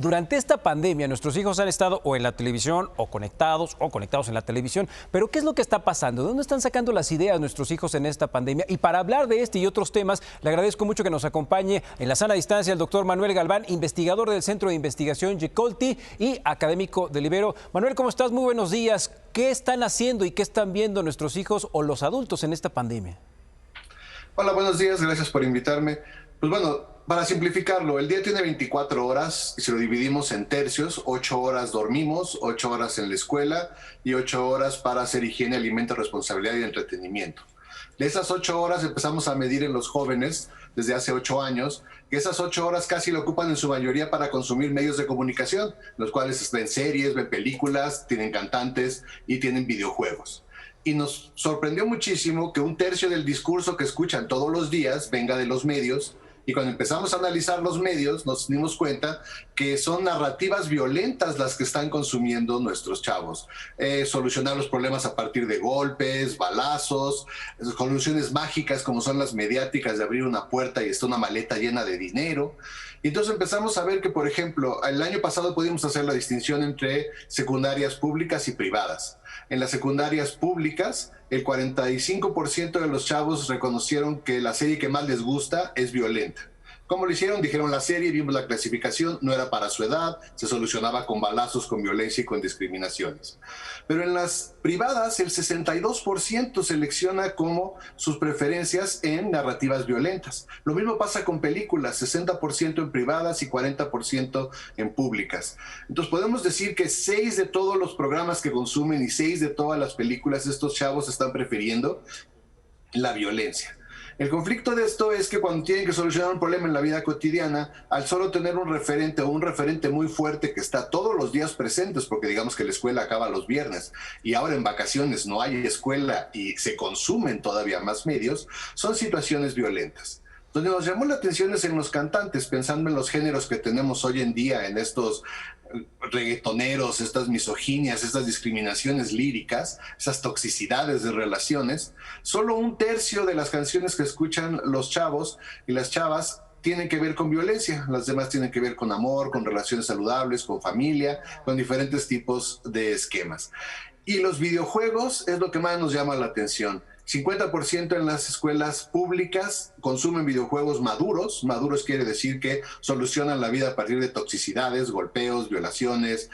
Durante esta pandemia, nuestros hijos han estado o en la televisión o conectados en la televisión. Pero ¿qué es lo que está pasando? ¿De dónde están sacando las ideas nuestros hijos en esta pandemia? Y para hablar de este y otros temas, le agradezco mucho que nos acompañe en la sana distancia el doctor Manuel Galván, investigador del Centro de Investigación Gicolti y académico del Ibero. Manuel, ¿cómo estás? Muy buenos días. ¿Qué están haciendo y qué están viendo nuestros hijos o los adultos en esta pandemia? Hola, buenos días, gracias por invitarme. Pues bueno, para simplificarlo, el día tiene 24 horas y si lo dividimos en tercios, 8 horas dormimos, 8 horas en la escuela y 8 horas para hacer higiene, alimento, responsabilidad y entretenimiento. De esas 8 horas empezamos a medir en los jóvenes desde hace 8 años, que esas 8 horas casi lo ocupan en su mayoría para consumir medios de comunicación, los cuales ven series, ven películas, tienen cantantes y tienen videojuegos. Y nos sorprendió muchísimo que un tercio del discurso que escuchan todos los días venga de los medios. Y cuando empezamos a analizar los medios, nos dimos cuenta que son narrativas violentas las que están consumiendo nuestros chavos. Solucionar los problemas a partir de golpes, balazos, soluciones mágicas como son las mediáticas de abrir una puerta y está una maleta llena de dinero. Y entonces empezamos a ver que, por ejemplo, el año pasado pudimos hacer la distinción entre secundarias públicas y privadas. En las secundarias públicas, el 45% de los chavos reconocieron que la serie que más les gusta es violenta. ¿Cómo lo hicieron? Dijeron la serie, vimos la clasificación, no era para su edad, se solucionaba con balazos, con violencia y con discriminaciones. Pero en las privadas, el 62% selecciona como sus preferencias en narrativas violentas. Lo mismo pasa con películas, 60% en privadas y 40% en públicas. Entonces podemos decir que 6 de todos los programas que consumen y 6 de todas las películas, estos chavos están prefiriendo la violencia. El conflicto de esto es que cuando tienen que solucionar un problema en la vida cotidiana, al solo tener un referente o un referente muy fuerte que está todos los días presentes, porque digamos que la escuela acaba los viernes y ahora en vacaciones no hay escuela y se consumen todavía más medios, son situaciones violentas. Donde nos llamó la atención es en los cantantes, pensando en los géneros que tenemos hoy en día, en estos reggaetoneros, estas misoginias, estas discriminaciones líricas, esas toxicidades de relaciones. Solo un tercio de las canciones que escuchan los chavos y las chavas tienen que ver con violencia, las demás tienen que ver con amor, con relaciones saludables, con familia, con diferentes tipos de esquemas. Y los videojuegos es lo que más nos llama la atención. 50% en las escuelas públicas consumen videojuegos maduros. Maduros quiere decir que solucionan la vida a partir de toxicidades, golpeos, violaciones,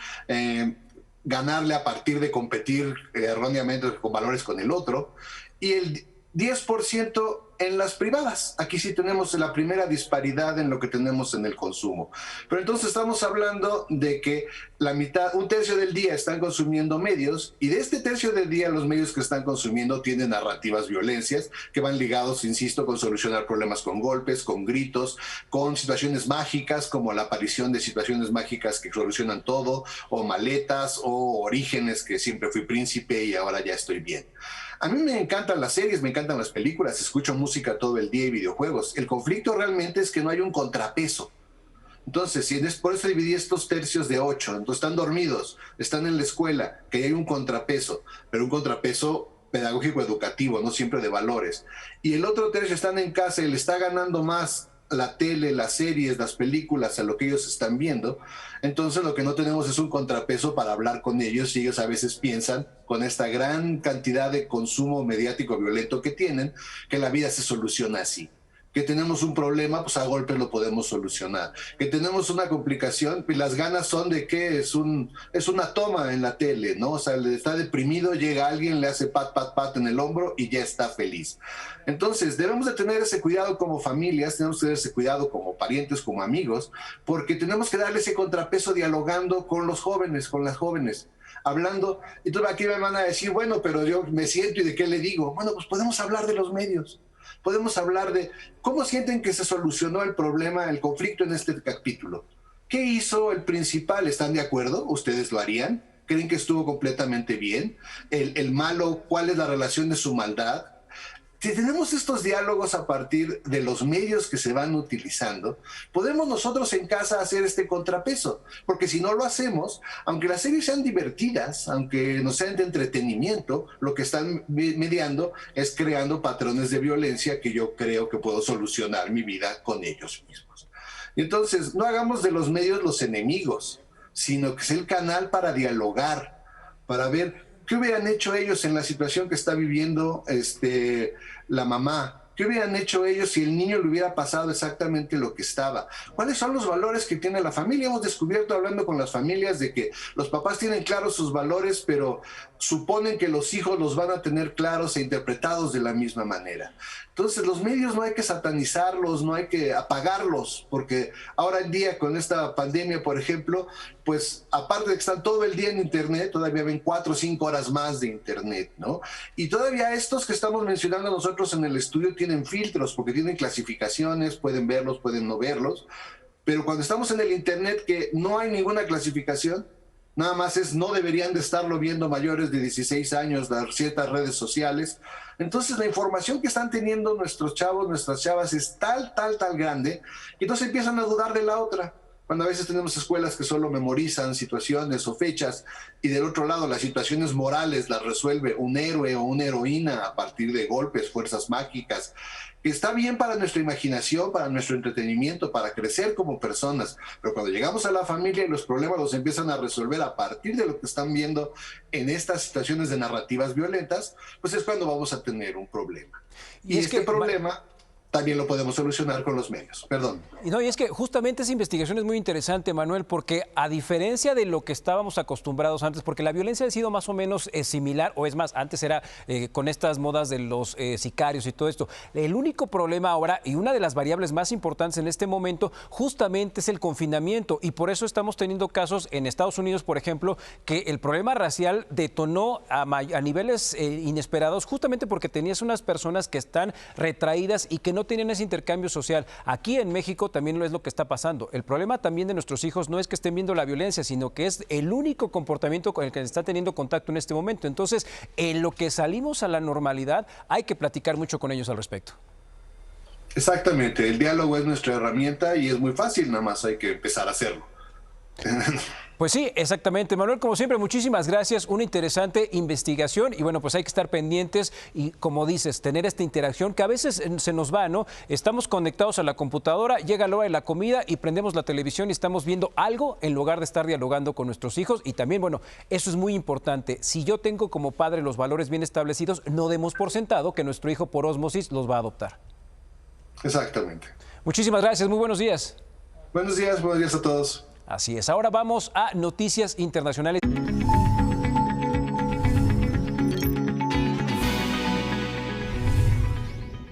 ganarle a partir de competir erróneamente con valores con el otro. Y el 10% en las privadas. Aquí sí tenemos la primera disparidad en lo que tenemos en el consumo. Pero entonces estamos hablando de que la mitad, un tercio del día están consumiendo medios y de este tercio del día los medios que están consumiendo tienen narrativas violencias que van ligados, insisto, con solucionar problemas con golpes, con gritos, con situaciones mágicas como la aparición de situaciones mágicas que solucionan todo, o maletas, o orígenes que siempre fui príncipe y ahora ya estoy bien. A mí me encantan las series, me encantan las películas, escucho música todo el día y videojuegos. El conflicto realmente es que no hay un contrapeso. Entonces, por eso dividí estos tercios de 8. Entonces están dormidos, están en la escuela, que hay un contrapeso, pero un contrapeso pedagógico educativo, no siempre de valores. Y el otro tercio están en casa y le está ganando más la tele, las series, las películas a lo que ellos están viendo. Entonces lo que no tenemos es un contrapeso para hablar con ellos y ellos a veces piensan, con esta gran cantidad de consumo mediático violento que tienen, que la vida se soluciona así. Que tenemos un problema, pues a golpes lo podemos solucionar. Que tenemos una complicación, pues las ganas son de que es una toma en la tele, ¿no? O sea, está deprimido, llega alguien, le hace pat, pat, pat en el hombro y ya está feliz. Entonces, debemos de tener ese cuidado como familias, tenemos que tener ese cuidado como parientes, como amigos, porque tenemos que darle ese contrapeso dialogando con los jóvenes, con las jóvenes. Hablando, y entonces aquí me van a decir, bueno, pero yo me siento y ¿de qué le digo? Bueno, pues podemos hablar de los medios. Podemos hablar de cómo sienten que se solucionó el problema, el conflicto en este capítulo. ¿Qué hizo el principal? ¿Están de acuerdo? ¿Ustedes lo harían? ¿Creen que estuvo completamente bien? ¿El malo, cuál es la relación de su maldad? Si tenemos estos diálogos a partir de los medios que se van utilizando, podemos nosotros en casa hacer este contrapeso, porque si no lo hacemos, aunque las series sean divertidas, aunque nos sean de entretenimiento, lo que están mediando es creando patrones de violencia que yo creo que puedo solucionar mi vida con ellos mismos. Y entonces, no hagamos de los medios los enemigos, sino que es el canal para dialogar, para ver qué hubieran hecho ellos en la situación que está viviendo la mamá. ¿Qué hubieran hecho ellos si el niño le hubiera pasado exactamente lo que estaba? ¿Cuáles son los valores que tiene la familia? Hemos descubierto hablando con las familias de que los papás tienen claros sus valores, pero suponen que los hijos los van a tener claros e interpretados de la misma manera. Entonces, los medios no hay que satanizarlos, no hay que apagarlos, porque ahora en día con esta pandemia, por ejemplo, pues aparte de que están todo el día en Internet, todavía ven 4 o 5 horas más de Internet, ¿no? Y todavía estos que estamos mencionando nosotros en el estudio tienen filtros, porque tienen clasificaciones, pueden verlos, pueden no verlos, pero cuando estamos en el Internet que no hay ninguna clasificación, nada más es no deberían de estarlo viendo mayores de 16 años, las ciertas redes sociales. Entonces la información que están teniendo nuestros chavos, nuestras chavas es tal grande, que entonces empiezan a dudar de la otra. Cuando a veces tenemos escuelas que solo memorizan situaciones o fechas y del otro lado las situaciones morales las resuelve un héroe o una heroína a partir de golpes, fuerzas mágicas, que está bien para nuestra imaginación, para nuestro entretenimiento, para crecer como personas, pero cuando llegamos a la familia y los problemas los empiezan a resolver a partir de lo que están viendo en estas situaciones de narrativas violentas, pues es cuando vamos a tener un problema. Y este problema también lo podemos solucionar con los medios. Perdón. No, y es que justamente esa investigación es muy interesante, Manuel, porque a diferencia de lo que estábamos acostumbrados antes, porque la violencia ha sido más o menos similar, o es más, antes era con estas modas de los sicarios y todo esto. El único problema ahora, y una de las variables más importantes en este momento, justamente es el confinamiento, y por eso estamos teniendo casos en Estados Unidos, por ejemplo, que el problema racial detonó a niveles inesperados, justamente porque tenías unas personas que están retraídas y que no tienen ese intercambio social. Aquí en México también es lo que está pasando. El problema también de nuestros hijos no es que estén viendo la violencia, sino que es el único comportamiento con el que está teniendo contacto en este momento. Entonces, en lo que salimos a la normalidad, hay que platicar mucho con ellos al respecto. Exactamente, el diálogo es nuestra herramienta y es muy fácil, nada más hay que empezar a hacerlo. Pues sí, exactamente. Manuel, como siempre, muchísimas gracias. Una interesante investigación y bueno, pues hay que estar pendientes y como dices, tener esta interacción que a veces se nos va, ¿no? Estamos conectados a la computadora, llega la hora de la comida y prendemos la televisión y estamos viendo algo en lugar de estar dialogando con nuestros hijos y también, bueno, eso es muy importante. Si yo tengo como padre los valores bien establecidos, no demos por sentado que nuestro hijo por ósmosis los va a adoptar. Exactamente. Muchísimas gracias, muy buenos días. Buenos días a todos. Así es, ahora vamos a noticias internacionales.